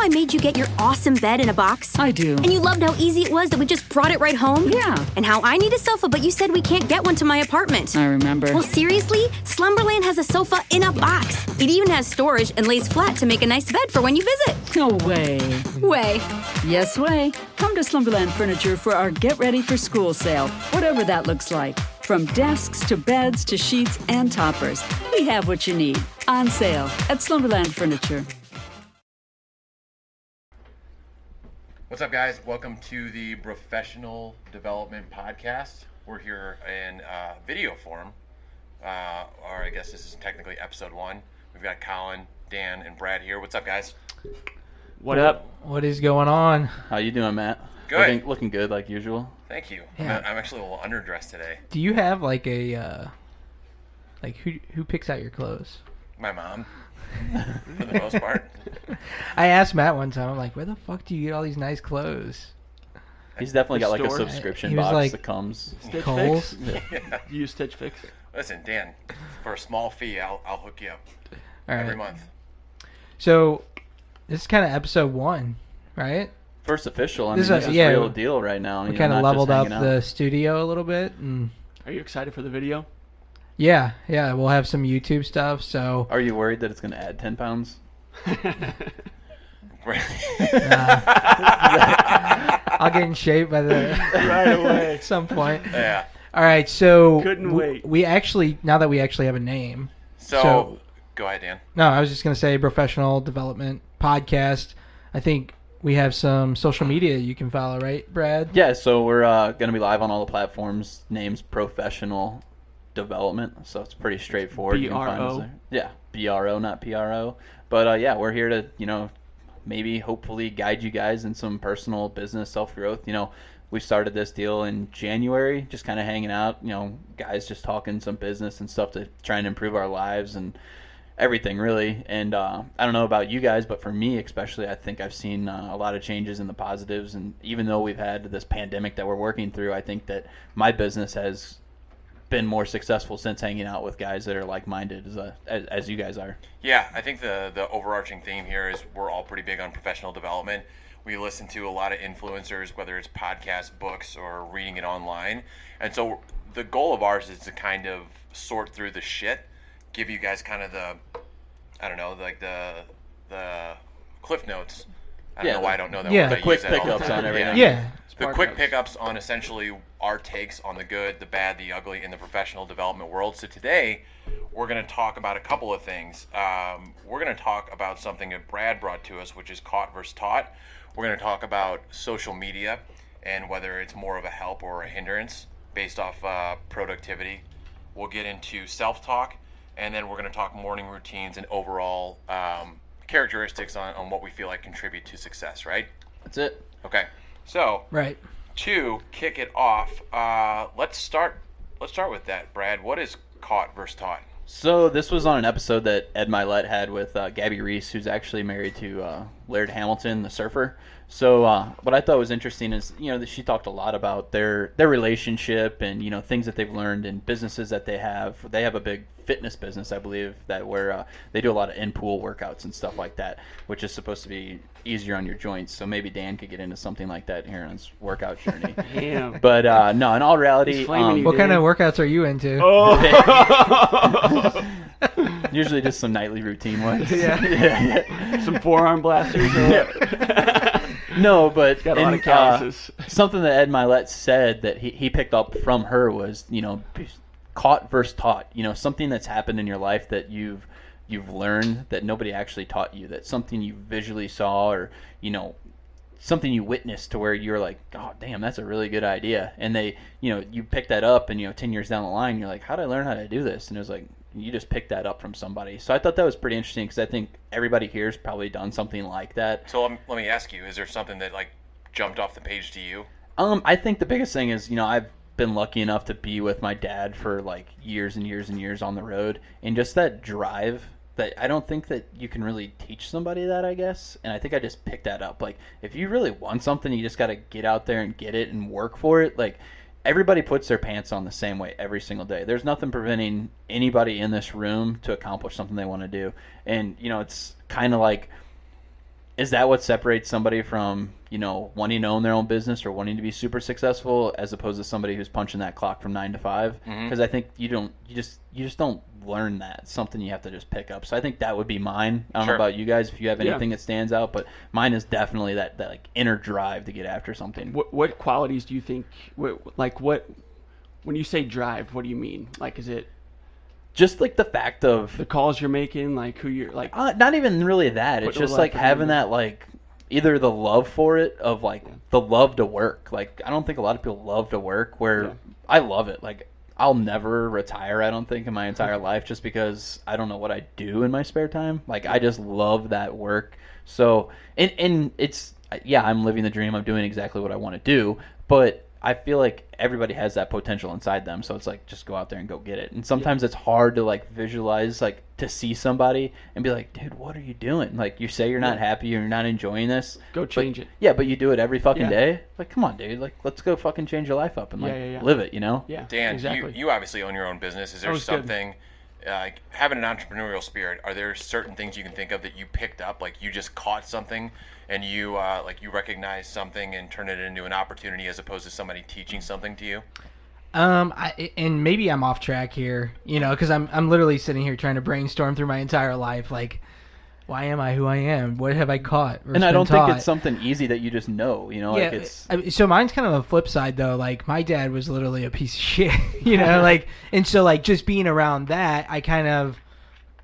I made you get your awesome bed in a box? I do. And you loved how easy it was that we just brought it right home? Yeah. And how I need a sofa, but you said we can't get one to my apartment. I remember. Well, seriously? Slumberland has a sofa in a box. It even has storage and lays flat to make a nice bed for when you visit. No way. Way. Yes, way. Come to Slumberland Furniture for our Get Ready for School sale, whatever that looks like. From desks to beds to sheets and toppers, we have what you need. On sale at Slumberland Furniture. What's up, guys? Welcome to the Professional Development Podcast. We're here in video form, or I guess this is technically episode 1. We've got Colin, Dan, and Brad here. What's up, guys? What up? What is going on? How you doing, Matt? Good. Looking good, like usual. Thank you. Yeah. I'm actually a little underdressed today. Do you have like a who picks out your clothes? My mom, for the most part. I asked Matt one time. I'm like, where the fuck do you get all these nice clothes? He's definitely got like a Store? subscription He was box like- that comes. Stitch Kohl's? Fix? Yeah. You use Stitch Fix? Listen, Dan, for a small fee, I'll hook you up All every right. month. So this is kind of episode 1, right? First official. I This mean, is- this is yeah, real deal right now. We you know, kind of not just leveled up hanging out. the studio a little bit, and Are you excited for the video? yeah, we'll have some YouTube stuff. So Are you worried that it's going to add 10 pounds? I'll get in shape by the Right away. at some point. Yeah. All right, so Couldn't wait. we actually, now that we actually have a name. So, go ahead, Dan. No, I was just going to say professional development podcast. I think we have some social media you can follow, right, Brad? Yeah, so we're going to be live on all the platforms. Name's Professional Development, so it's pretty straightforward. You can find us BRO? there. Yeah, BRO, not PRO. But yeah, we're here to, maybe hopefully guide you guys in some personal business self-growth. We started this deal in January, just kind of hanging out, guys just talking some business and stuff to try and improve our lives and everything, really. And I don't know about you guys, but for me especially, I think I've seen a lot of changes in the positives. And even though we've had this pandemic that we're working through, I think that my business has been more successful since hanging out with guys that are like-minded as you guys are. Yeah, I think the overarching theme here is we're all pretty big on professional development. We listen to a lot of influencers, whether it's podcasts, books, or reading it online. And so the goal of ours is to kind of sort through the shit, give you guys kind of the cliff notes. I don't know why I don't know that Yeah. word, but The I quick use that all the pickups time. on everything. Yeah. The quick pickups on essentially our takes on the good, the bad, the ugly in the professional development world. So today, we're going to talk about a couple of things. We're going to talk about something that Brad brought to us, which is caught versus taught. We're going to talk about social media and whether it's more of a help or a hindrance based off productivity. We'll get into self-talk, and then we're going to talk morning routines and overall characteristics on what we feel like contribute to success, right? That's it. Okay. So, Right. to kick it off, let's start with that, Brad. What is caught versus taught? So this was on an episode that Ed Milet had with Gabby Reese, who's actually married to Laird Hamilton, the surfer. So what I thought was interesting is, that she talked a lot about their relationship and, things that they've learned in businesses that they have. They have a big fitness business, I believe, that where they do a lot of in-pool workouts and stuff like that, which is supposed to be easier on your joints. So maybe Dan could get into something like that here on his workout journey. Damn. But no, in all reality, He's flaming you, What kind Dan. of workouts are you into? Oh. usually just some nightly routine ones. Yeah. Some forearm blasters. Or what? No, but Got a lot of calluses. Something that Ed Milet said that he picked up from her was, caught versus taught. Something that's happened in your life that you've learned that nobody actually taught you, that something you visually saw or, something you witnessed to where you're like, oh, damn, that's a really good idea. And they, you pick that up and, 10 years down the line, you're like, how did I learn how to do this? And it was like, you just picked that up from somebody. So I thought that was pretty interesting because I think everybody here has probably done something like that. So let me ask you, is there something that jumped off the page to you? I think the biggest thing is, I've been lucky enough to be with my dad for years and years and years on the road, and just that drive that I don't think that you can really teach somebody that, I guess. And I think I just picked that up. If you really want something, you just got to get out there and get it and work for it. Everybody puts their pants on the same way every single day. There's nothing preventing anybody in this room to accomplish something they want to do. And, it's kind of like is that what separates somebody from, wanting to own their own business or wanting to be super successful as opposed to somebody who's punching that clock from 9 to 5? Because I think you just don't learn that. It's something you have to just pick up. So I think that would be mine. I don't know about you guys if you have anything that stands out, but mine is definitely that like inner drive to get after something. What qualities do you think? When you say drive, what do you mean? Like, is it just like the fact of the calls you're making, like who you're like? Not even really that. It's just like having that like either the love for it of like the love to work. Like I don't think a lot of people love to work. Where I love it. Like I'll never retire. I don't think in my entire life just because I don't know what I do in my spare time. Like I just love that work. So and it's I'm living the dream. I'm doing exactly what I want to do, but I feel like everybody has that potential inside them, so it's like just go out there and go get it. And sometimes it's hard to like visualize, like to see somebody and be like, dude, what are you doing? Like you say you're not happy, you're not enjoying this. Go change it. Yeah, but you do it every fucking day. Like, come on, dude. Like, let's go fucking change your life up and like live it. Yeah. Dan, exactly. you obviously own your own business. Is there something? Like having an entrepreneurial spirit, are there certain things you can think of that you picked up, like you just caught something and you you recognized something and turned it into an opportunity as opposed to somebody teaching something to you? And maybe I'm off track here, because I'm literally sitting here trying to brainstorm through my entire life, like, why am I who I am? What have I caught? And I don't think it's something easy that you just know, like it's... So mine's kind of a flip side, though. Like, my dad was literally a piece of shit, like, and so, like, just being around that, I kind of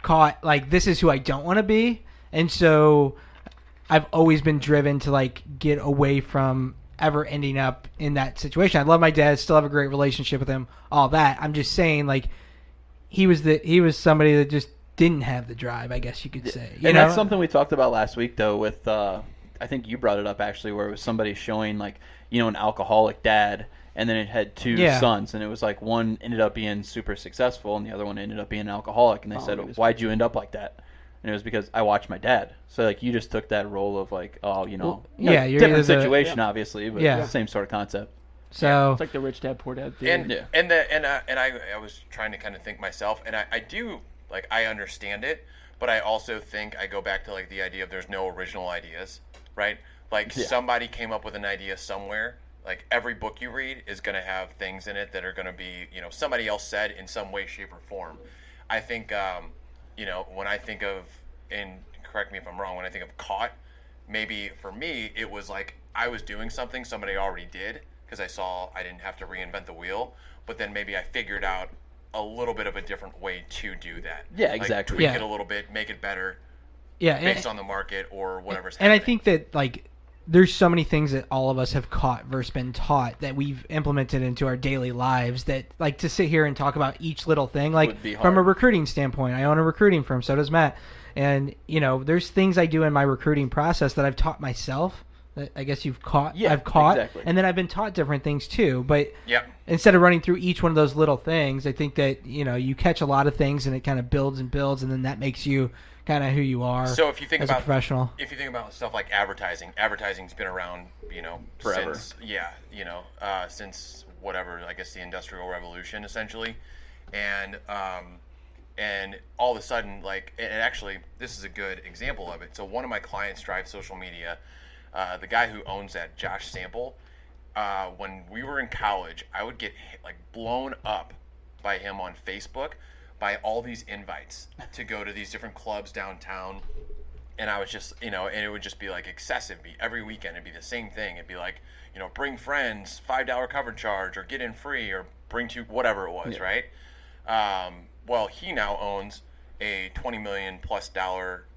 caught, like, this is who I don't want to be. And so I've always been driven to, like, get away from ever ending up in that situation. I love my dad, still have a great relationship with him, all that. I'm just saying, like, he was somebody that just didn't have the drive, I guess you could say. And that's something we talked about last week, though, with I think you brought it up actually, where it was somebody showing like an alcoholic dad, and then it had two sons, and it was like one ended up being super successful, and the other one ended up being an alcoholic, and they said, "Why'd you end up like that?" And it was because I watched my dad. So like you just took that role of like, you're different situation obviously, but same sort of concept. So it's like the rich dad, poor dad thing. And I was trying to kind of think myself, and I do. Like, I understand it, but I also think I go back to, like, the idea of there's no original ideas, right? Like, somebody came up with an idea somewhere. Like, every book you read is going to have things in it that are going to be, somebody else said in some way, shape, or form. I think, when I think of, and correct me if I'm wrong, when I think of caught, maybe for me, it was like I was doing something somebody already did because I saw I didn't have to reinvent the wheel, but then maybe I figured out a little bit of a different way to do that. Yeah, exactly. Like, tweak it a little bit, make it better. Yeah, based on the market or whatever's happening. And I think that like there's so many things that all of us have caught versus been taught that we've implemented into our daily lives that like to sit here and talk about each little thing, like from a recruiting standpoint. I own a recruiting firm, so does Matt. And there's things I do in my recruiting process that I've taught myself. I guess you've caught. Yeah, I've caught, exactly. And then I've been taught different things too. But instead of running through each one of those little things, I think that you catch a lot of things and it kind of builds and builds, and then that makes you kind of who you are. So if you think as about a professional, if you think about stuff like advertising's been around, forever. Since whatever, I guess the Industrial Revolution essentially, and all of a sudden, like, and actually, this is a good example of it. So one of my clients drives social media. The guy who owns that, Josh Sample, when we were in college, I would get like blown up by him on Facebook by all these invites to go to these different clubs downtown. And I was just, and it would just be like excessive. Every weekend it'd be the same thing. It'd be like, bring friends, $5 cover charge, or get in free, or bring two, whatever it was, right? Well, he now owns a $20 million plus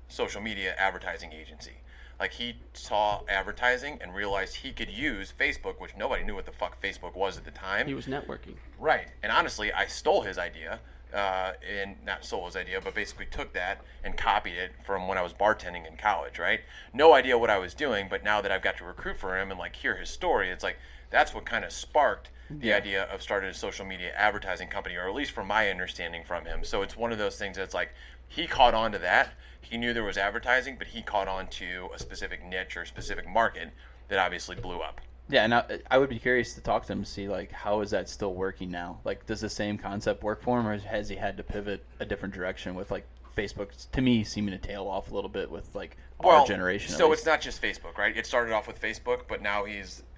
social media advertising agency. Like, he saw advertising and realized he could use Facebook, which nobody knew what the fuck Facebook was at the time. He was networking. Right. And honestly, I stole his idea, and not stole his idea, but basically took that and copied it from when I was bartending in college, right? No idea what I was doing, but now that I've got to recruit for him and, like, hear his story, it's like, that's what kind of sparked the idea of starting a social media advertising company, or at least from my understanding from him. So it's one of those things that's like, he caught on to that. He knew there was advertising, but he caught on to a specific niche or specific market that obviously blew up. Yeah, and I would be curious to talk to him to see, like, how is that still working now? Like, does the same concept work for him, or has he had to pivot a different direction with, like, Facebook's to me seeming to tail off a little bit with like our generation. So it's not just Facebook, right? It started off with Facebook, but now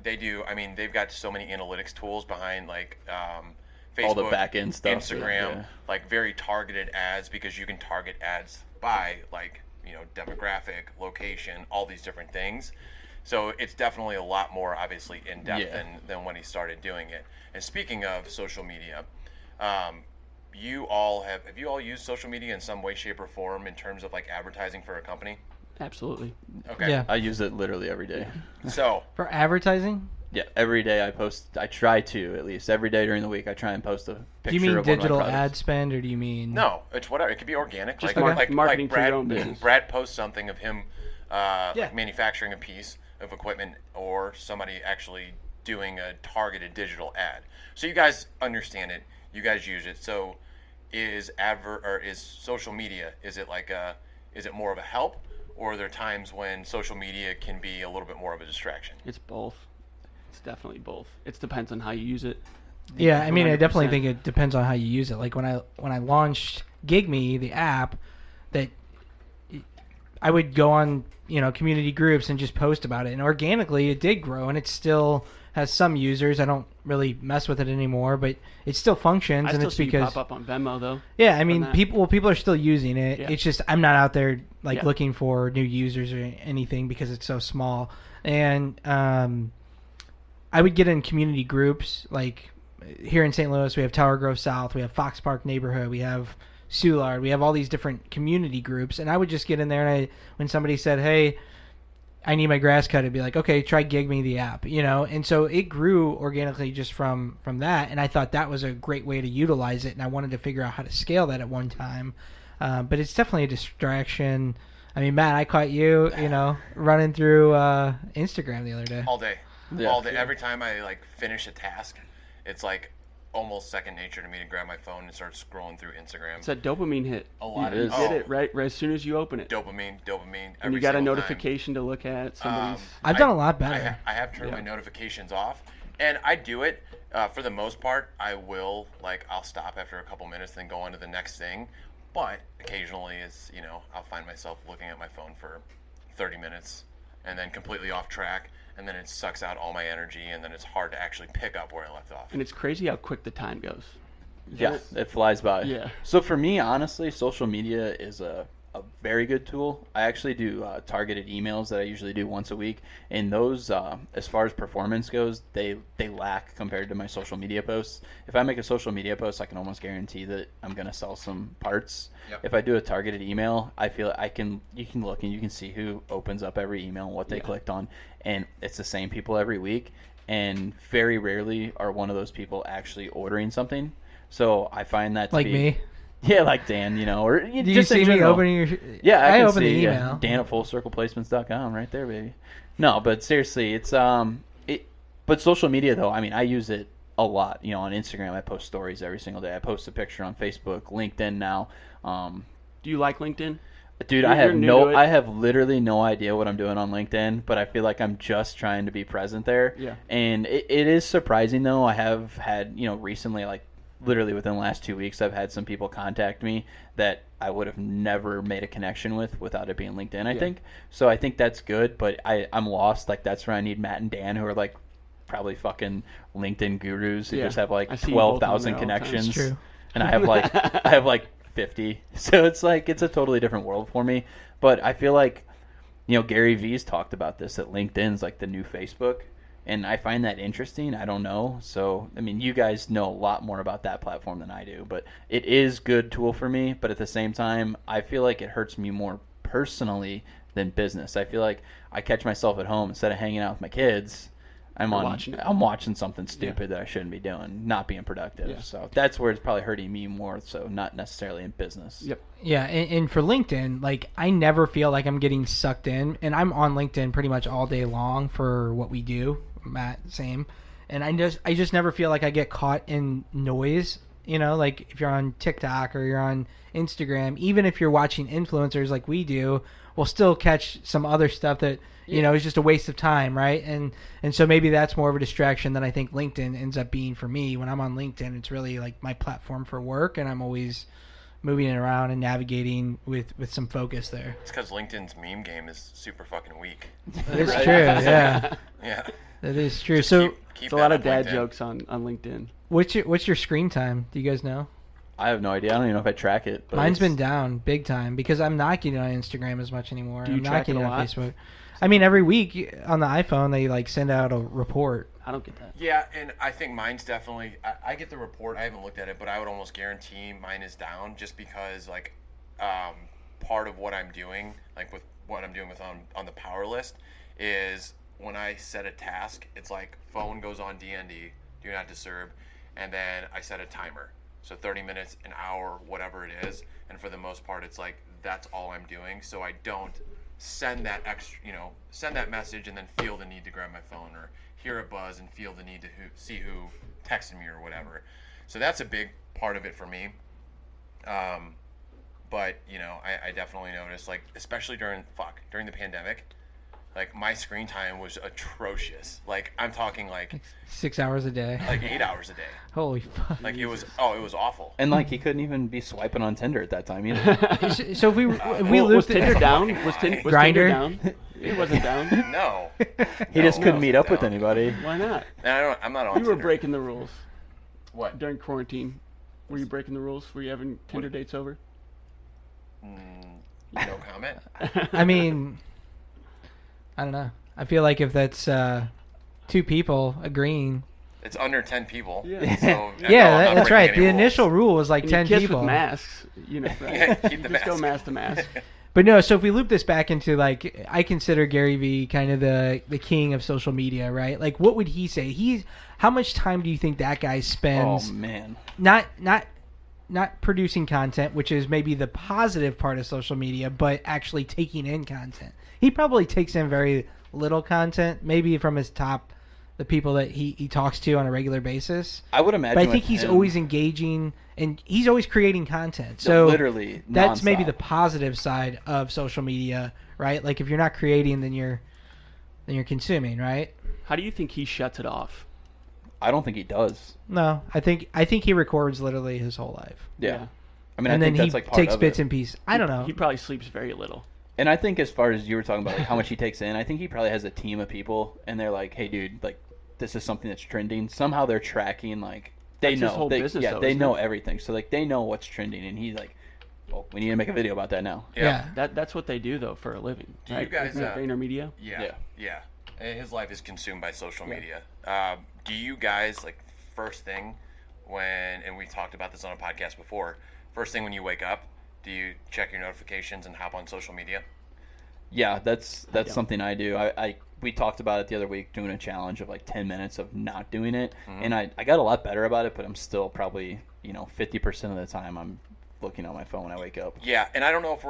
they've got so many analytics tools behind like Facebook, all the back end stuff, Instagram, like very targeted ads, because you can target ads by like, demographic, location, all these different things. So it's definitely a lot more obviously in depth than when he started doing it. And speaking of social media, have you all used social media in some way, shape, or form in terms of like advertising for a company? Absolutely. Okay. Yeah. I use it literally every day. So For advertising? Yeah, every day I post. I try to at least every day during the week. I try and post a picture. Do you mean of one of my digital products. ad spend, or do you mean? no, it's whatever. It could be organic. Just like marketing for Brad, your own business. Brad posts something of him Yeah. manufacturing a piece of equipment, or somebody actually doing a targeted digital ad. So you guys understand it. You guys use it. So is social media? Is it more of a help, or are there times when social media can be a little bit more of a distraction? It's both. It's definitely both. It depends on how you use it. Yeah, I mean, I definitely 100%. think it depends on how you use it. Like when I launched GigMe, the app, that I would go on community groups and just post about it, and organically it did grow, and it still has some users. I don't really mess with it anymore, but it still functions, I and still it's see because you pop up on Venmo though. yeah, I mean that. people are still using it. Yeah. It's just I'm not out there like Yeah. looking for new users or anything because it's so small. And I would get in community groups like here in St. Louis. We have Tower Grove South, we have Fox Park Neighborhood, we have Soulard, we have all these different community groups, and I would just get in there, and when somebody said, "Hey, I need my grass cut," I'd be like, "Okay, try GigMe the app," And so it grew organically just from that, and I thought that was a great way to utilize it, and I wanted to figure out how to scale that at one time. But it's definitely a distraction. I mean, Matt, I caught you, running through Instagram the other day. All day. Yeah. All day. Every time I like finish a task, it's like almost second nature to me to grab my phone and start scrolling through Instagram. It's a dopamine hit. A lot It of is. Get it right as soon as you open it. Dopamine. And Every you got a single notification to look at. Somebody's. I've done a lot better. I have turned my notifications off, and I do it for the most part. I'll stop after a couple minutes, then go on to the next thing. But occasionally, I'll find myself looking at my phone for 30 minutes, and then completely off track, and then it sucks out all my energy, and then it's hard to actually pick up where I left off. And it's crazy how quick the time goes. Yeah, it flies by. Yeah. So for me, honestly, social media is a very good tool. I actually do targeted emails that I usually do once a week, and those, as far as performance goes, they lack compared to my social media posts. If I make a social media post, I can almost guarantee that I'm gonna sell some parts. Yep. If I do a targeted email, I feel you can look and you can see who opens up every email and what they clicked on, and it's the same people every week, and very rarely are one of those people actually ordering something. So I find that to Like be, me. Yeah, like Dan, or Do you just in see me general. opening your? Yeah, I can open see, the yeah, email. Dan at fullcircleplacements.com right there, baby. No, but seriously, it's but social media though, I mean, I use it a lot. On Instagram, I post stories every single day. I post a picture on Facebook, LinkedIn now. Do you like LinkedIn? Dude, You're new to it. I have literally no idea what I'm doing on LinkedIn, but I feel like I'm just trying to be present there. Yeah. And it is surprising though. I have had, recently, like literally within the last 2 weeks, I've had some people contact me that I would have never made a connection with without it being LinkedIn, I think. So I think that's good, but I'm lost. Like that's where I need Matt and Dan, who are like probably fucking LinkedIn gurus who just have like I see both of them 12,000 there all the time. connections. It's true. And I have like 50. So it's a totally different world for me. But I feel like, Gary Vee's talked about this, that LinkedIn's like the new Facebook. And I find that interesting. I don't know. So, I mean, you guys know a lot more about that platform than I do. But it is good tool for me. But at the same time, I feel like it hurts me more personally than business. I feel like I catch myself at home instead of hanging out with my kids. I'm watching something stupid that I shouldn't be doing, not being productive. Yeah. So that's where it's probably hurting me more, so not necessarily in business. Yep. Yeah, and for LinkedIn, like I never feel like I'm getting sucked in, and I'm on LinkedIn pretty much all day long for what we do. Matt, same. And I just never feel like I get caught in noise. Like if you're on TikTok or you're on Instagram, even if you're watching influencers like we do, we'll still catch some other stuff that is just a waste of time, right? And so maybe that's more of a distraction than I think LinkedIn ends up being for me. When I'm on LinkedIn, it's really like my platform for work, and I'm always moving it around and navigating with some focus there. It's because LinkedIn's meme game is super fucking weak. That is true. Yeah. Yeah. That is true. Just So keep It's a lot that of dad LinkedIn. jokes on LinkedIn. what's your screen time? Do you guys know? I have no idea. I don't even know if I track it. But Mine's it's- been down big time because I'm not getting on Instagram as much anymore. Do you I'm not track it getting a on lot? Facebook. I mean, every week on the iPhone they like send out a report. I don't get that. Yeah, and I think mine's definitely. I get the report. I haven't looked at it, but I would almost guarantee mine is down just because like part of what I'm doing, like with what I'm doing with on the power list, is when I set a task, it's like phone goes on DND, do not disturb, and then I set a timer. So 30 minutes, an hour, whatever it is, and for the most part, it's like that's all I'm doing. So I don't send that send that message and then feel the need to grab my phone or hear a buzz and feel the need to see who texted me or whatever. So that's a big part of it for me. But I definitely noticed, like, especially during the pandemic, like my screen time was atrocious. Like I'm talking like 6 hours a day. like 8 hours a day. Holy fuck. Like it was awful. And like he couldn't even be swiping on Tinder at that time either. So if we Well, was lose Tinder down? Was Grindr? Tinder down? It wasn't down. No. He just No, couldn't meet up with no. anybody. Why not? And I'm not on You were Tinder. breaking the rules What? during quarantine. Were you breaking the rules? Were you having Tinder dates over? No comment. I mean, I don't know. I feel like if that's two people agreeing. It's under 10 people. Yeah. So, no, I'm Yeah, not that's breaking right. any The rules. initial rule was like And 10 you kiss people. with masks. Right? Yeah, keep the Just go mask. mask to mask. But no, so if we loop this back into like, I consider Gary Vee kind of the king of social media, right? Like, what would he say? How much time do you think that guy Oh spends man. not producing content, which is maybe the positive part of social media, but actually taking in content? He probably takes in very little content, maybe from the people that he talks to on a regular basis. I would imagine. But I think with he's him, always engaging and he's always creating content. So literally that's maybe nonstop. the positive side of social media, right? Like if you're not creating, then you're consuming, right? How do you think he shuts it off? I don't think he does. No, I think he records literally his whole life, Yeah. I mean, and I then think he that's like part takes of bits it. and pieces. I don't know. He probably sleeps very little. And I think as far as you were talking about, like how much he takes in, I think he probably has a team of people, and they're like, "Hey, dude, like this is something that's trending." Somehow they're tracking, like they That's know, his whole business, though, they isn't know it? everything. So like they know what's trending, and he's like, "Oh, we need to make a video about that now." Yeah. That's what they do though for a living. Do you right? guys, Isn't it VaynerMedia? Yeah. And his life is consumed by social media. Do you guys, like, first thing and we talked about this on a podcast before, first thing when you wake up, do you check your notifications and hop on social media? Yeah, that's something I do. We talked about it the other week, doing a challenge of like 10 minutes of not doing it, and I got a lot better about it, but I'm still probably 50% of the time I'm looking on my phone when I wake up. Yeah, and I don't know if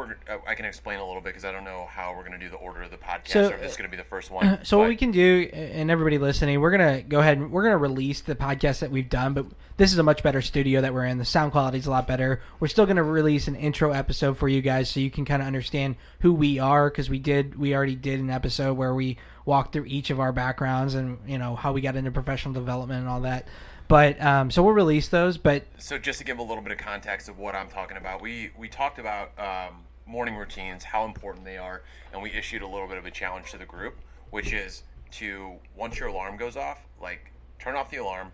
I can explain a little bit because I don't know how we're going to do the order of the podcast So, or if this is going to be the first one. So what but- we can do, and everybody listening, we're gonna go ahead and we're gonna release the podcast that we've done, but this is a much better studio that we're in. The sound quality is a lot better. We're still gonna release an intro episode for you guys so you can kind of understand who we are, because we already did an episode where we walked through each of our backgrounds and how we got into professional development and all that. But so we'll release those. But So just to give a little bit of context of what I'm talking about, we talked about morning routines, how important they are, and we issued a little bit of a challenge to the group, which is to, once your alarm goes off, like turn off the alarm,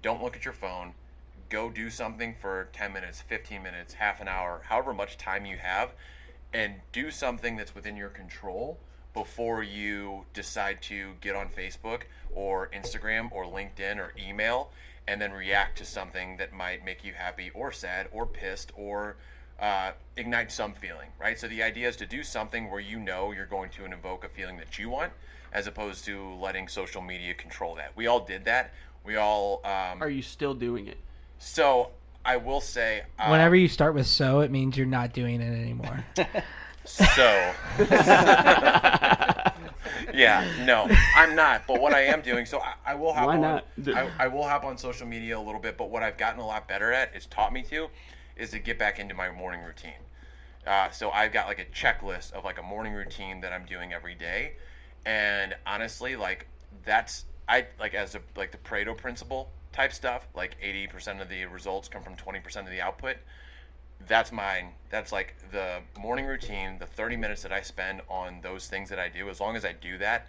don't look at your phone, go do something for 10 minutes, 15 minutes, half an hour, however much time you have, and do something that's within your control before you decide to get on Facebook or Instagram or LinkedIn or email and then react to something that might make you happy or sad or pissed or ignite some feeling, right? So the idea is to do something where you're going to invoke a feeling that you want, as opposed to letting social media control that. We all did that. We all... Are you still doing it? So I will say... whenever you start with "so," it means you're not doing it anymore. So... Yeah, no, I'm not. But what I am doing, so I will hop Why on. not? I will hop on social media a little bit, but what I've gotten a lot better at, it's taught me to, is to get back into my morning routine. So I've got like a checklist of like a morning routine that I'm doing every day, and honestly, like as the Pareto principle type stuff, like 80% of the results come from 20% of the output. that's mine. That's like the morning routine, the 30 minutes that I spend on those things that I do. As long as I do that,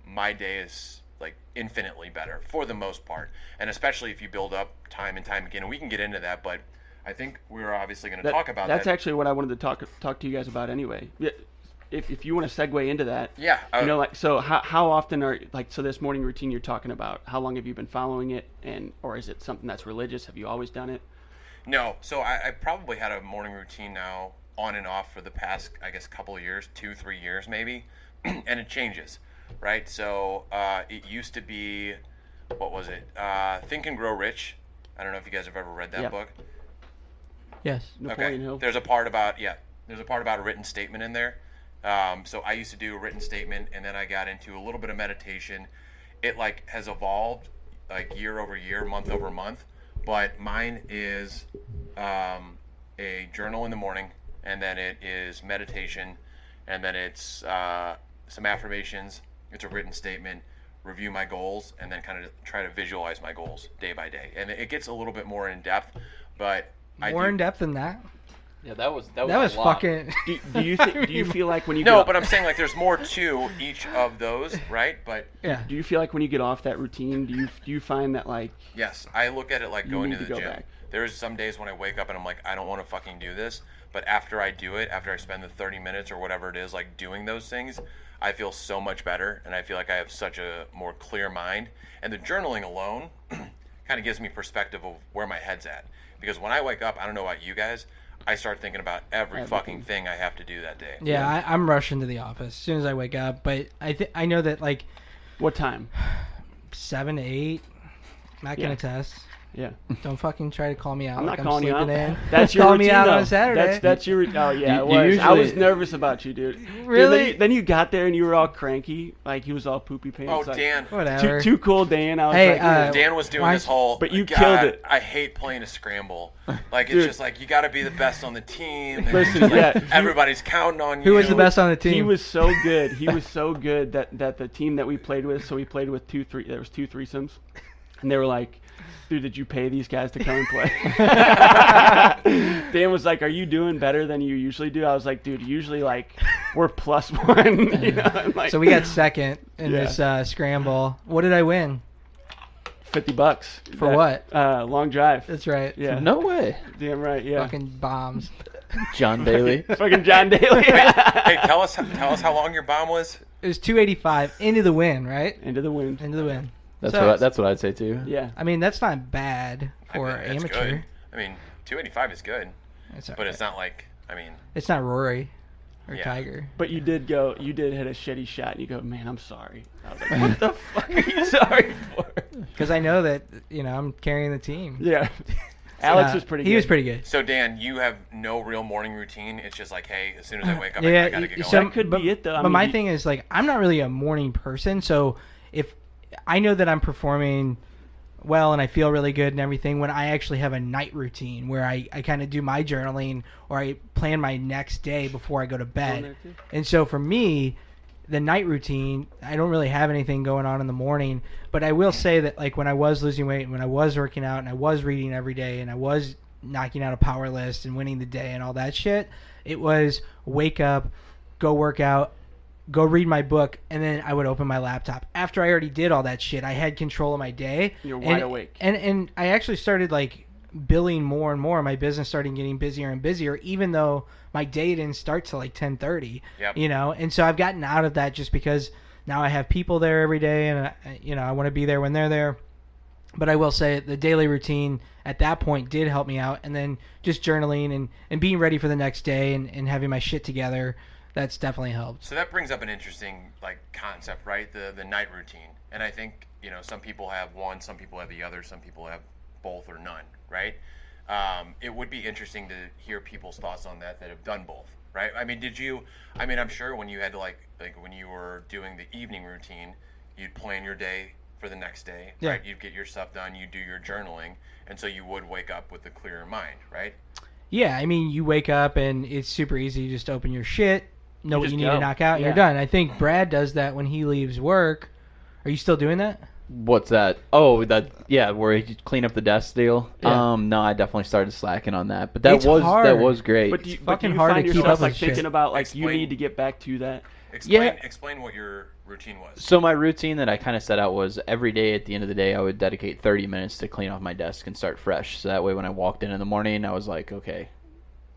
my day is like infinitely better for the most part. And especially if you build up time and time again, and we can get into that, but I think we're obviously going to talk about that. That's actually what I wanted to talk to you guys about anyway. If you want to segue into that. Yeah. So how often so this morning routine you're talking about, how long have you been following it, or is it something that's religious? Have you always done it? No. So I probably had a morning routine now on and off for the past, I guess, couple of years, 2-3 years maybe, and it changes, right? So it used to be, what was it? Think and Grow Rich. I don't know if you guys have ever read that book. Yes. Napoleon Hill. There's a part about a written statement in there. So I used to do a written statement, and then I got into a little bit of meditation. It like has evolved like year over year, month over month. But mine is a journal in the morning, and then it is meditation, and then it's some affirmations. It's a written statement, review my goals, and then kind of try to visualize my goals day by day. And it gets a little bit more in depth, but more in depth than that. Yeah, that was fucking. Do you feel like when you but I'm saying like there's more to each of those, right? But yeah. Do you feel like when you get off that routine, do you find that like? Yes, I look at it like going to the gym. Back. There's some days when I wake up and I'm like, I don't want to fucking do this, but after I do it, after I spend the 30 minutes or whatever it is, like doing those things, I feel so much better, and I feel like I have such a more clear mind. And the journaling alone kind of gives me perspective of where my head's at, because when I wake up, I don't know about you guys, I start thinking about every fucking thing I have to do that day. Yeah, I'm rushing to the office as soon as I wake up, but I know that like. What time? 7 to 8. Matt can attest. Yeah. Don't fucking try to call me out. I'm like not calling you out. In. That's your call routine, me out though. on a Saturday. That's your. Oh yeah, I was nervous about you, dude. Really? Dude, then you got there and you were all cranky, like he was all poopy pants. Oh, like, Dan. Whatever. Too cool, Dan. I was Dan was doing this whole. But you God, killed it. I hate playing a scramble. Like Dude. it's just like you got to be the best on the team. And Listen, everybody's counting on you. Who was the best on the team? He was so good. He was so good that the team that we played with. So we played with there was 2 threesomes, and they were like, dude, did you pay these guys to come and play? Dan was like, are you doing better than you usually do? I was like, dude, usually like we're +1. You know? Like, so we got second in this scramble. What did I win? $50. For what? Long drive. That's right. Yeah. No way. Damn right. Yeah. Fucking bombs. John Daly. Fucking John Daly. Hey, tell us how long your bomb was. It was 285 into the win, right? Into the wind. Into the win. That's what I'd say too. Yeah. I mean, that's not bad for That's amateur. good. I mean, 285 is good, It's but it's not like, I mean. It's not Rory or Yeah. Tiger. But you did hit a shitty shot, and you go, man, I'm sorry. I was like, what the fuck are you sorry for? Because I know that, I'm carrying the team. Yeah. Alex was pretty good. He was pretty good. So, Dan, you have no real morning routine. It's just like, hey, as soon as I wake up, Yeah, I got to get going. That could be it, though. But my thing is, like, I'm not really a morning person, so if I know that I'm performing well and I feel really good and everything when I actually have a night routine where I kind of do my journaling or I plan my next day before I go to bed. And so for me, the night routine, I don't really have anything going on in the morning, but I will say that like when I was losing weight and when I was working out and I was reading every day and I was knocking out a power list and winning the day and all that shit, it was wake up, go work out, go read my book, and then I would open my laptop. After I already did all that shit, I had control of my day. You're wide awake. And I actually started like billing more and more. My business started getting busier and busier, even though my day didn't start till like 10:30. Yep. And so I've gotten out of that just because now I have people there every day, and I want to be there when they're there. But I will say the daily routine at that point did help me out, and then just journaling and being ready for the next day and having my shit together. That's definitely helped. So that brings up an interesting concept, right? The night routine. And I think, some people have one, some people have the other, some people have both or none, right? It would be interesting to hear people's thoughts on that have done both, right? I mean, I'm sure when you had to like when you were doing the evening routine, you'd plan your day for the next day, right? You'd get your stuff done, you'd do your journaling, and so you would wake up with a clearer mind, right? Yeah, I mean, you wake up and it's super easy. You just open your shit, know what you need to knock out, and Yeah. you're done. I think Brad does that when he leaves work. Are you still doing that? What's that? Oh, where you clean up the desk deal. Yeah. No, I definitely started slacking on that, but that It's was hard. great. But do you fucking find hard to keep yourself up like with thinking shit. about like you Explain. need to get back to that? Explain what your routine was. So my routine that I kind of set out was every day at the end of the day I would dedicate 30 minutes to clean off my desk and start fresh. So that way when I walked in the morning, I was like, okay,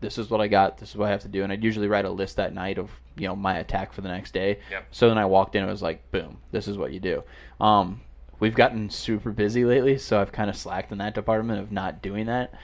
this is what I got, this is what I have to do. And I'd usually write a list that night of, my attack for the next day. Yep. So then I walked in, it was like, boom, this is what you do. We've gotten super busy lately, so I've kind of slacked in that department of not doing that.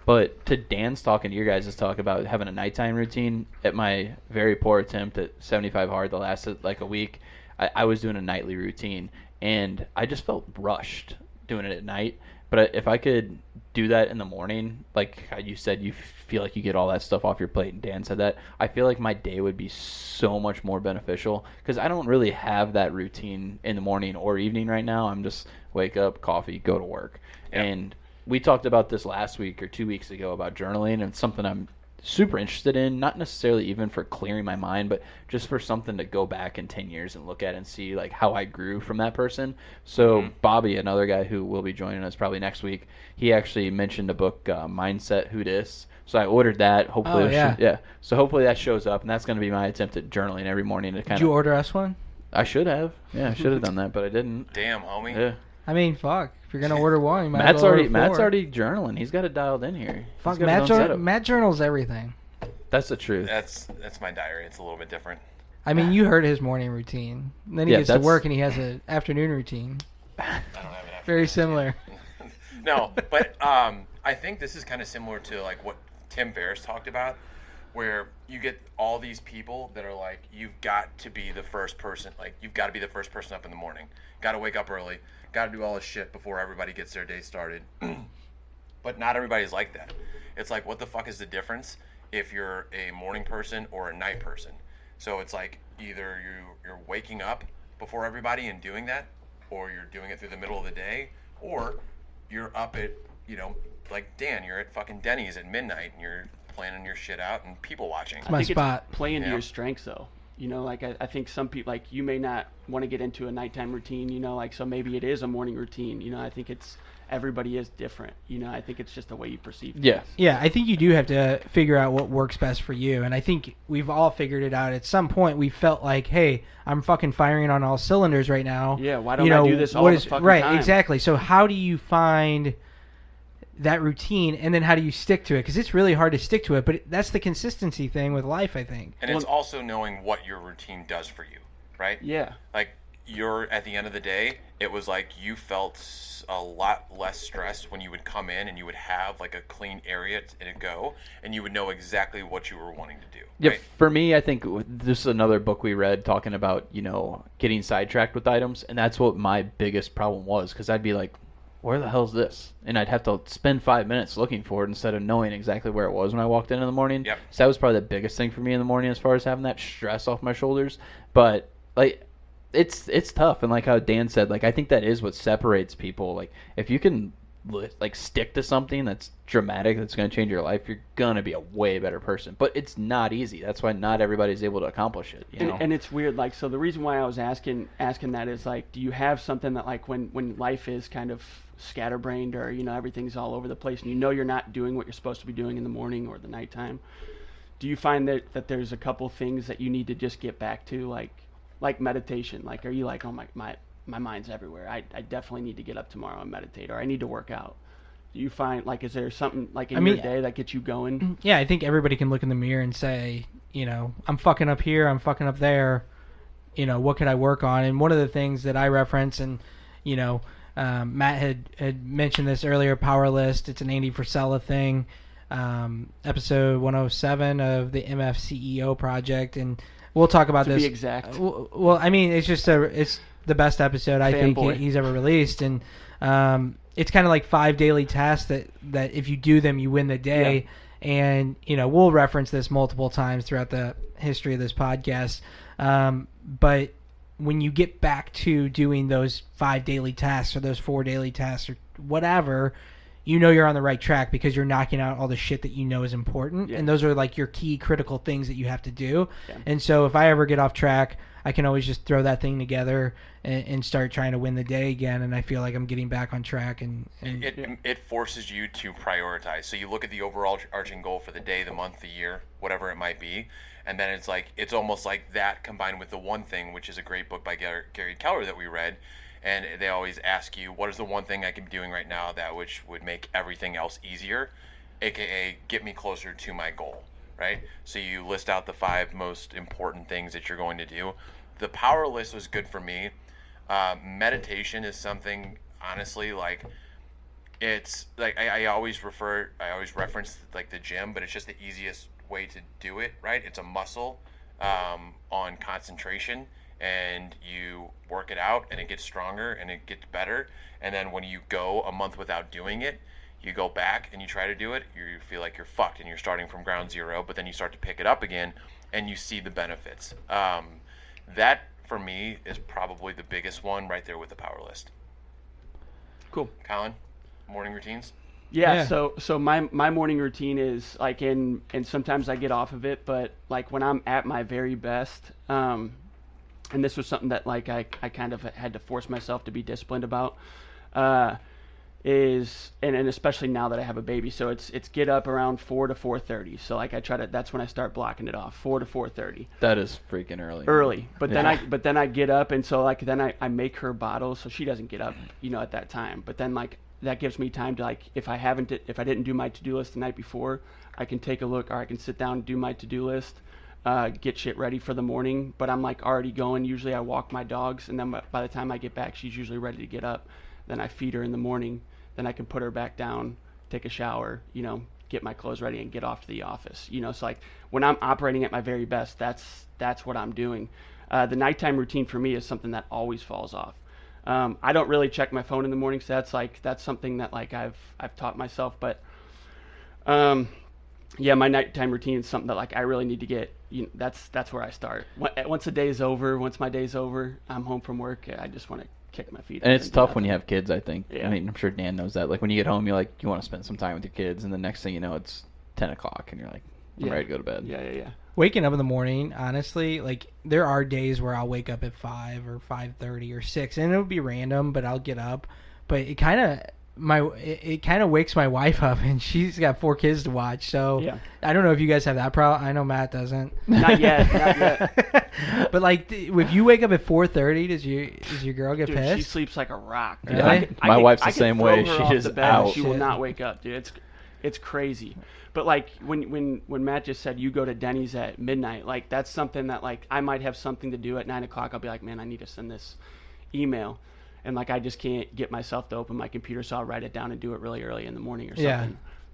But to Dan's talk and to your guys' talk about having a nighttime routine, at my very poor attempt at 75 hard that lasted like a week, I was doing a nightly routine, and I just felt rushed doing it at night. But if I could do that in the morning, like how you said, you feel like you get all that stuff off your plate, and Dan said that, I feel like my day would be so much more beneficial because I don't really have that routine in the morning or evening right now. I'm just wake up, coffee, go to work. Yep. And we talked about this last week or 2 weeks ago about journaling, and it's something I'm super interested in, not necessarily even for clearing my mind, but just for something to go back in 10 years and look at and see like how I grew from that person. So Bobby, another guy who will be joining us probably next week, he actually mentioned a book, Mindset Who Dis. So I ordered that. Hopefully, So hopefully that shows up, and that's going to be my attempt at journaling every morning to kind of. Did you order us one? I should have. Yeah, I should have done that, but I didn't. Damn, homie. Yeah. I mean, fuck. If you're gonna order one, you might Matt's as well already order Matt's four. already journaling. He's got it dialed in here. Fuck, He's got his own setup. Matt journals everything. That's the truth. That's my diary. It's a little bit different. I mean, you heard his morning routine. And then he Yeah, gets to that's- work and he has an afternoon routine. I don't have an afternoon Very routine. similar. No, but I think this is kind of similar to like what Tim Ferriss talked about, where you get all these people that are like, you've got to be the first person, like you've got to be the first person up in the morning, got to wake up early, got to do all this shit before everybody gets their day started. But not everybody's like that. It's like, what the fuck is the difference if you're a morning person or a night person? So it's like either you're waking up before everybody and doing that, or you're doing it through the middle of the day, or you're up at, like Dan, you're at fucking Denny's at midnight and you're planning your shit out and people watching. my I think spot. it's play into Yeah. your strengths though. Like I think some people, like you may not want to get into a nighttime routine, like so maybe it is a morning routine. I think it's everybody is different. I think it's just the way you perceive things. Yeah. Yeah, I think you do have to figure out what works best for you. And I think we've all figured it out. At some point, we felt like, hey, I'm fucking firing on all cylinders right now. Yeah, why don't I do this all the fucking right, time? exactly. So how do you find that routine, and then how do you stick to it? Because it's really hard to stick to it, but that's the consistency thing with life, I think. And it's also knowing what your routine does for you, right? Yeah. Like you're at the end of the day, it was like you felt a lot less stressed when you would come in and you would have like a clean area to go, and you would know exactly what you were wanting to do. Yeah, Right? for me, I think this is another book we read talking about, getting sidetracked with items, and that's what my biggest problem was, because I'd be like, where the hell's this? And I'd have to spend 5 minutes looking for it instead of knowing exactly where it was when I walked in the morning. Yep. So that was probably the biggest thing for me in the morning as far as having that stress off my shoulders. But, like, it's tough, and like how Dan said, like I think that is what separates people. Like if you can like stick to something that's dramatic, that's going to change your life, you're going to be a way better person. But it's not easy. That's why not everybody's able to accomplish it. And it's weird, like, so the reason why I was asking that is like, do you have something that like when life is kind of scatterbrained or everything's all over the place and you're not doing what you're supposed to be doing in the morning or the nighttime, do you find that there's a couple things that you need to just get back to, like meditation? Like, are you like, oh my mind's everywhere, I definitely need to get up tomorrow and meditate, or I need to work out? Do you find, like, is there something like in your day that gets you going? Yeah, I think everybody can look in the mirror and say, I'm fucking up here, I'm fucking up there, what could I work on? And one of the things that I reference, and Matt had mentioned this earlier, Power List, it's an Andy Frisella thing, episode 107 of the MF CEO project, and we'll talk about this. To be exact. Well, I mean, it's just it's the best episode I think he's ever released, and it's kind of like 5 daily tasks that if you do them, you win the day. Yeah. And we'll reference this multiple times throughout the history of this podcast. But when you get back to doing those 5 daily tasks or those 4 daily tasks or whatever, you're on the right track because you're knocking out all the shit that is important. Yeah. And those are like your key critical things that you have to do. Yeah. And so if I ever get off track, I can always just throw that thing together and start trying to win the day again, and I feel like I'm getting back on track. And it forces you to prioritize. So you look at the overall arching goal for the day, the month, the year, whatever it might be, and then it's almost like that combined with the one thing, which is a great book by Gary Keller that we read. And they always ask you, what is the one thing I can be doing right now that which would make everything else easier, aka get me closer to my goal, right? So you list out the 5 most important things that you're going to do. The power list was good for me. Meditation is something, honestly, like it's like I always reference like the gym, but it's just the easiest way to do it, right? It's a muscle on concentration, and you work it out and it gets stronger and it gets better. And then when you go a month without doing it, you go back and you try to do it, you feel like you're fucked and you're starting from ground zero, but then you start to pick it up again and you see the benefits. That for me is probably the biggest one right there with the power list. Cool. Colin, morning routines? Yeah. So my morning routine is like and sometimes I get off of it, but like when I'm at my very best, and this was something that like I kind of had to force myself to be disciplined about, is and especially now that I have a baby, so it's get up around 4 to 4:30. So like that's when I start blocking it off, 4 to 4:30. That is freaking early. But then I get up, and so like then I make her bottles so she doesn't get up, at that time. But then like that gives me time to like if I didn't do my to-do list the night before, I can take a look, or I can sit down and do my to-do list. Get shit ready for the morning, but I'm like already going. Usually I walk my dogs, and then by the time I get back, she's usually ready to get up. Then I feed her in the morning. Then I can put her back down, take a shower, get my clothes ready and get off to the office. So like when I'm operating at my very best, that's what I'm doing. The nighttime routine for me is something that always falls off. I don't really check my phone in the morning, so that's something that like I've taught myself, but yeah, my nighttime routine is something that like I really need to get. That's where I start. Once my day's over, I'm home from work. I just want to kick my feet. And it's tough when you have kids, I think. Yeah. I mean, I'm sure Dan knows that. Like when you get home, you want to spend some time with your kids, and the next thing you know, it's 10 o'clock, and you're like, I'm ready to go to bed. Yeah. Waking up in the morning, honestly, like there are days where I'll wake up at 5 or 5:30 or 6, and it'll be random, but I'll get up. But it kind of wakes my wife up, and she's got 4 kids to watch. So yeah. I don't know if you guys have that problem. I know Matt doesn't. Not yet. But like, if you wake up at 4:30, does your girl get dude, pissed? she sleeps like a rock. Dude. Really? My wife's the same way. She is out. She will not wake up, dude. It's crazy. But like when Matt just said you go to Denny's at midnight, like that's something that like I might have something to do at 9 o'clock. I'll be like, man, I need to send this email. And like I just can't get myself to open my computer, so I'll write it down and do it really early in the morning or something. Yeah.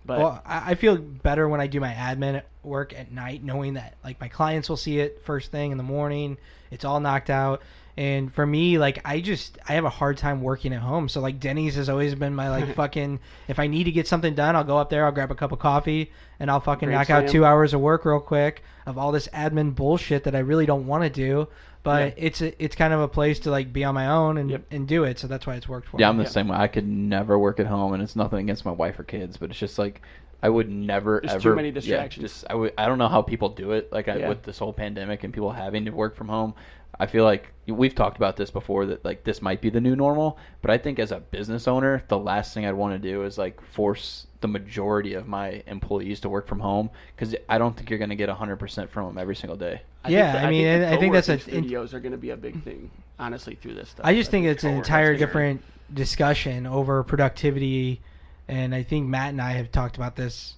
But I feel better when I do my admin work at night, knowing that like my clients will see it first thing in the morning. It's all knocked out. And for me, like I have a hard time working at home. So like Denny's has always been my like fucking, if I need to get something done, I'll go up there, I'll grab a cup of coffee, and I'll fucking knock out 2 hours of work real quick of all this admin bullshit that I really don't want to do. But it's kind of a place to like be on my own and do it. So that's why it's worked for me. Yeah, I'm the same way. I could never work at home, and it's nothing against my wife or kids, but it's just like I would never There's ever. too many distractions. I don't know how people do it. Like with this whole pandemic and people having to work from home, I feel like we've talked about this before that like this might be the new normal. But I think as a business owner, the last thing I'd want to do is like force the majority of my employees to work from home, because I don't think you're going to get 100% from them every single day. I think that's studios are going to be a big thing, honestly, through this stuff. I just think it's an entire different discussion over productivity, and I think Matt and I have talked about this,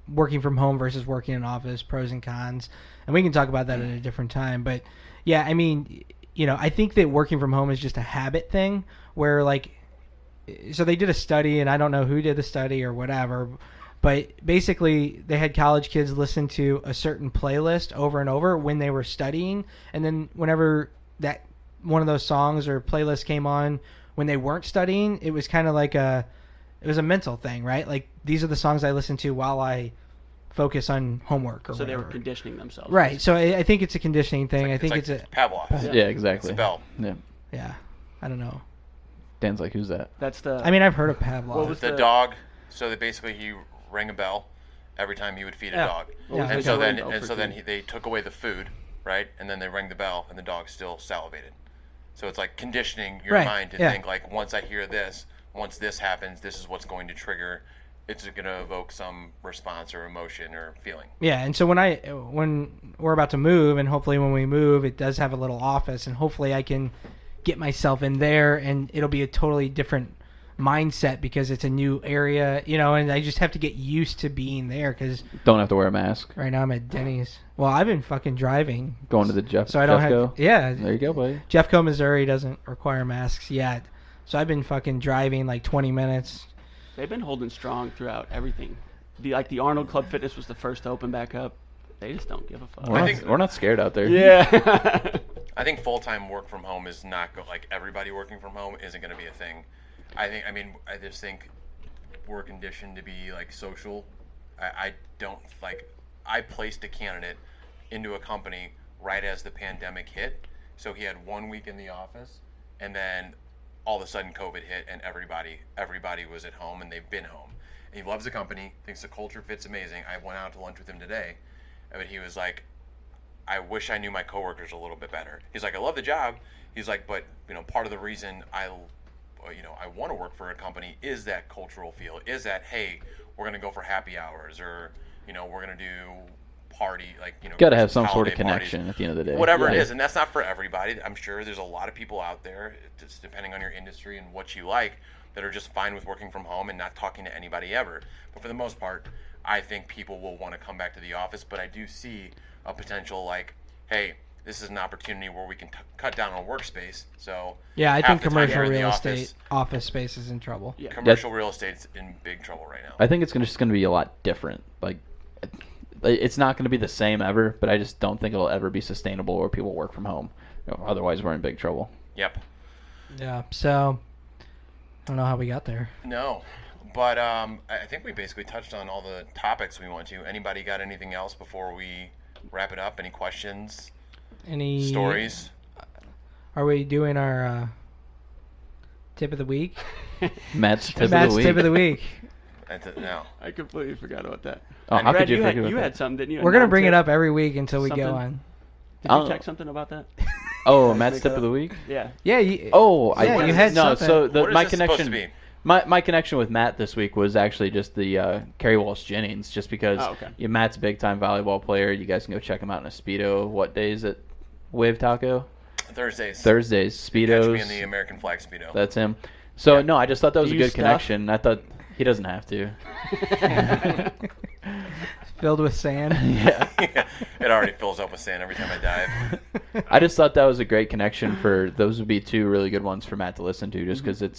working from home versus working in office, pros and cons, and we can talk about that at a different time. But yeah, I mean, I think that working from home is just a habit thing where like, so they did a study, and I don't know who did the study or whatever, but basically they had college kids listen to a certain playlist over and over when they were studying, and then whenever that one of those songs or playlists came on when they weren't studying, it was kind of like it was a mental thing, right? Like these are the songs I listen to while I focus on homework or so whatever. They were conditioning themselves. Right. So I think it's a conditioning thing. I think it's a Pavlov. Yeah, exactly. It's a bell. Yeah. I don't know. Dan's like, who's that? That's the. I mean, I've heard of Pavlov. What was the dog? So that basically he rang a bell every time he would feed a dog, Yeah. and so then they took away the food, right? And then they rang the bell, and the dog still salivated. So it's like conditioning your Right, mind to yeah. think like, once I hear this, once this happens, this is what's going to trigger. It's going to evoke some response or emotion or feeling. Yeah, and so when we're about to move, and hopefully when we move, it does have a little office, and hopefully I can get myself in there, and it'll be a totally different mindset because it's a new area, and I just have to get used to being there because Don't have to wear a mask. right now I'm at Denny's. Well, I've been fucking driving. Going to the So I don't Jeffco? have. Yeah. There you go, buddy. Jeffco, Missouri doesn't require masks yet, so I've been fucking driving like 20 minutes. They've been holding strong throughout everything. The Arnold Club Fitness was the first to open back up. They just don't give a fuck. We're not scared out there. Yeah. I think full-time work from home is not like everybody working from home isn't going to be a thing. I just think we're conditioned to be like social. I don't like. I placed a candidate into a company right as the pandemic hit, so he had 1 week in the office, and then all of a sudden COVID hit, and everybody was at home, and they've been home. And he loves the company, thinks the culture fits amazing. I went out to lunch with him today, but he was like, I wish I knew my coworkers a little bit better. He's like, I love the job. He's like, but part of the reason I want to work for a company is that cultural feel, is that, hey, we're going to go for happy hours, or, we're going to do party, like, Got to have some sort of holiday parties, connection at the end of the day. whatever it is. And that's not for everybody. I'm sure there's a lot of people out there, just depending on your industry and what you like, that are just fine with working from home and not talking to anybody ever. But for the most part, I think people will want to come back to the office. But I do see a potential like, hey, this is an opportunity where we can cut down on workspace. So Yeah, I half think the time commercial you're in the real office, estate office space is in trouble. Yeah. commercial real estate's in big trouble right now. I think it's just going to be a lot different. Like, it's not going to be the same ever, but I just don't think it'll ever be sustainable where people work from home. Otherwise, we're in big trouble. Yep. Yeah, so I don't know how we got there. No. But I think we basically touched on all the topics we want to. Anybody got anything else before we wrap it up? Any questions? Any Stories? Are we doing our tip of the week? Matt's tip Matt's of the week. tip of the week. No. I completely forgot about that. Oh, how Brad, could you had, forget about you that? had something, didn't you? We're gonna bring it up every week until we go Something? on. Did you Oh. check something about that? Oh, Like, Matt's make tip it of the up? week? Yeah. Yeah. You had no. something. So What is my this supposed to connection, be? my connection with Matt this week was actually just the Kerry Walsh Jennings, just because Matt's a big time volleyball player. You guys can go check him out in a Speedo. What day is it? Wave Taco. Thursdays. Speedos. Catch me in the American flag Speedo. That's him. So Yeah. no, I just thought that was Do a you good stuff? connection. I thought he doesn't have to. Filled with sand. Yeah. It already fills up with sand every time I dive. I just thought that was a great connection for those would be two really good ones for Matt to listen to, just because it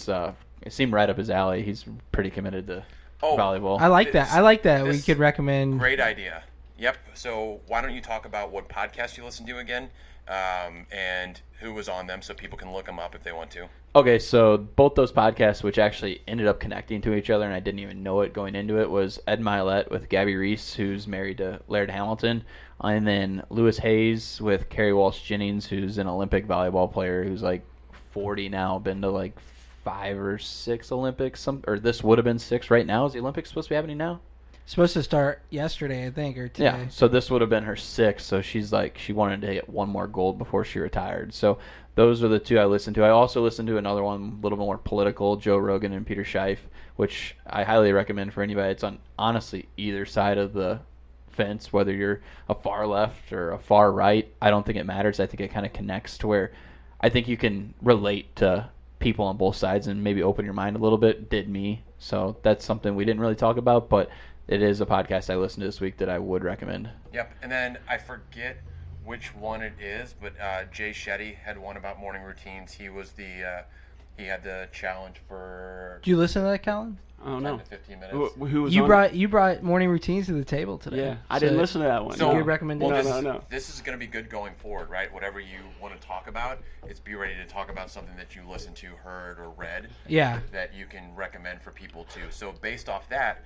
seemed right up his alley. He's pretty committed to volleyball. I like that. I like that. We this- could recommend. Great idea. Yep. So why don't you talk about what podcast you listen to again, and who was on them, so people can look them up if they want to. Okay, so both those podcasts, which actually ended up connecting to each other, and I didn't even know it going into it, was Ed Milet with Gabby Reese, who's married to Laird Hamilton, and then Lewis Hayes with Kerry Walsh Jennings, who's an Olympic volleyball player who's like 40 now, been to like 5 or 6 Olympics, or this would have been 6 right now. Is the Olympics supposed to be happening now? Supposed to start yesterday, I think, or today. Yeah, so this would have been her 6th, so she's like, she wanted to get one more gold before she retired. So those are the two I listened to. I also listened to another one, a little more political, Joe Rogan and Peter Schiff, which I highly recommend for anybody. It's on, honestly, either side of the fence, whether you're a far left or a far right. I don't think it matters. I think it kind of connects to where I think you can relate to people on both sides and maybe open your mind a little bit. Did me. So that's something we didn't really talk about, but it is a podcast I listened to this week that I would recommend. Yep. And then I forget which one it is, but Jay Shetty had one about morning routines. He was he had the challenge for Did you listen to that, Colin? I don't 10 know. to 15 minutes. Who was You on? you brought morning routines to the table today. Yeah, I didn't listen to that one. So, Good recommendation. well, No. this is going to be good going forward, right? Whatever you want to talk about, it's be ready to talk about something that you listened to, heard, or read Yeah. that you can recommend for people too. So based off that,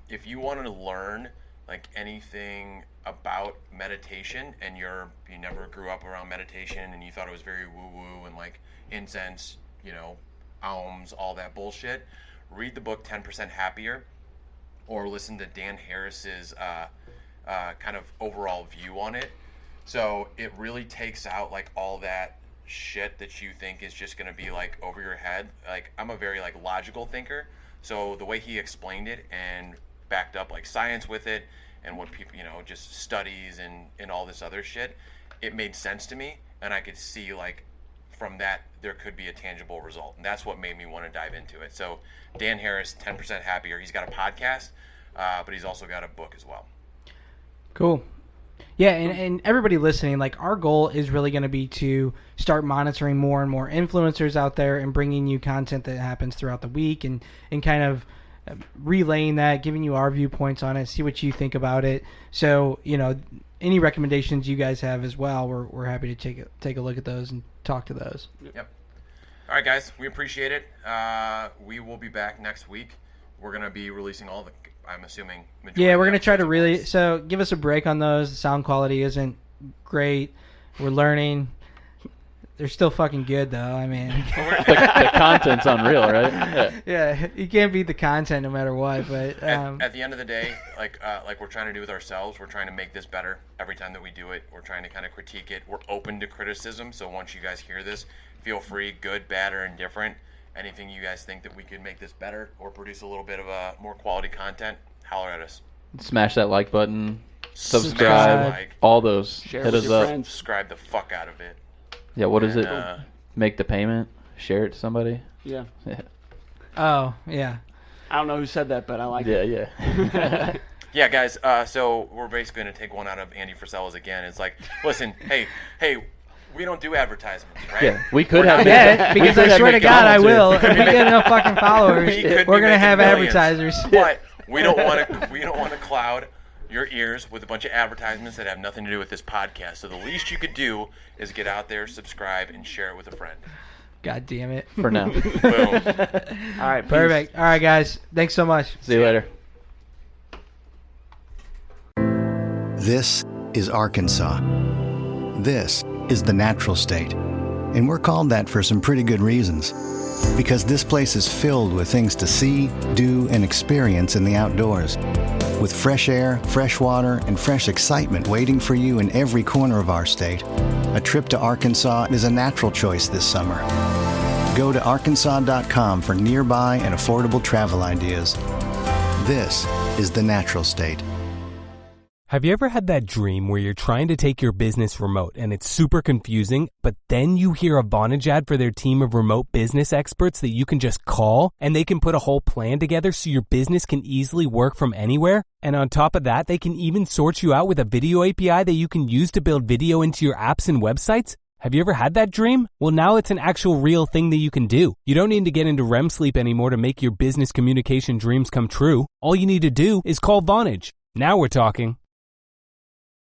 if you wanted to learn like anything about meditation and you never grew up around meditation and you thought it was very woo-woo and like incense, alms, all that bullshit, read the book 10% Happier or listen to Dan Harris's kind of overall view on it. So it really takes out like all that shit that you think is just going to be like over your head. Like I'm a very like logical thinker. So the way he explained it and backed up like science with it and what people, just studies and all this other shit, it made sense to me. And I could see like from that there could be a tangible result. And that's what made me want to dive into it. So Dan Harris, 10% Happier. He's got a podcast, but he's also got a book as well. Cool. Yeah, and everybody listening, like our goal is really going to be to start monitoring more and more influencers out there and bringing you content that happens throughout the week and kind of relaying that, giving you our viewpoints on it, see what you think about it. So, any recommendations you guys have as well, we're happy to take a look at those and talk to those. Yep. All right, guys, we appreciate it. We will be back next week. We're going to be releasing all the, I'm assuming, yeah, we're going to try to really, so give us a break on those. The sound quality isn't great. We're learning. They're still fucking good, though. I mean, the content's unreal, right? Yeah, you can't beat the content no matter what. But at the end of the day, like we're trying to do with ourselves, we're trying to make this better every time that we do it. We're trying to kind of critique it. We're open to criticism, so once you guys hear this, feel free, good, bad, or indifferent. Anything you guys think that we could make this better or produce a little bit of more quality content, holler at us. Smash that like button, subscribe, all those. Share Hit with us your up. friends. Subscribe the fuck out of it. Yeah, what is it? And, Make the payment, share it to somebody. Yeah. oh yeah, I don't know who said that, but I like Yeah, it. yeah. Yeah, guys. So we're basically gonna take one out of Andy Frisella's again. It's like, listen, hey, we don't do advertisements, right? Yeah, we could have. yeah, because I swear to God I will. If we get enough fucking followers, we're gonna have millions. advertisers. But we don't want to cloud your ears with a bunch of advertisements that have nothing to do with this podcast. So the least you could do is get out there, subscribe, and share it with a friend. God damn it. For now. Boom. All right, peace. Perfect. All right, guys. Thanks so much. See you later. This is Arkansas. This is the natural state. And we're called that for some pretty good reasons. Because this place is filled with things to see, do, and experience in the outdoors. With fresh air, fresh water, and fresh excitement waiting for you in every corner of our state, a trip to Arkansas is a natural choice this summer. Go to arkansas.com for nearby and affordable travel ideas. This is the natural state. Have you ever had that dream where you're trying to take your business remote and it's super confusing, but then you hear a Vonage ad for their team of remote business experts that you can just call and they can put a whole plan together so your business can easily work from anywhere? And on top of that, they can even sort you out with a video API that you can use to build video into your apps and websites? Have you ever had that dream? Well, now it's an actual real thing that you can do. You don't need to get into REM sleep anymore to make your business communication dreams come true. All you need to do is call Vonage. Now we're talking.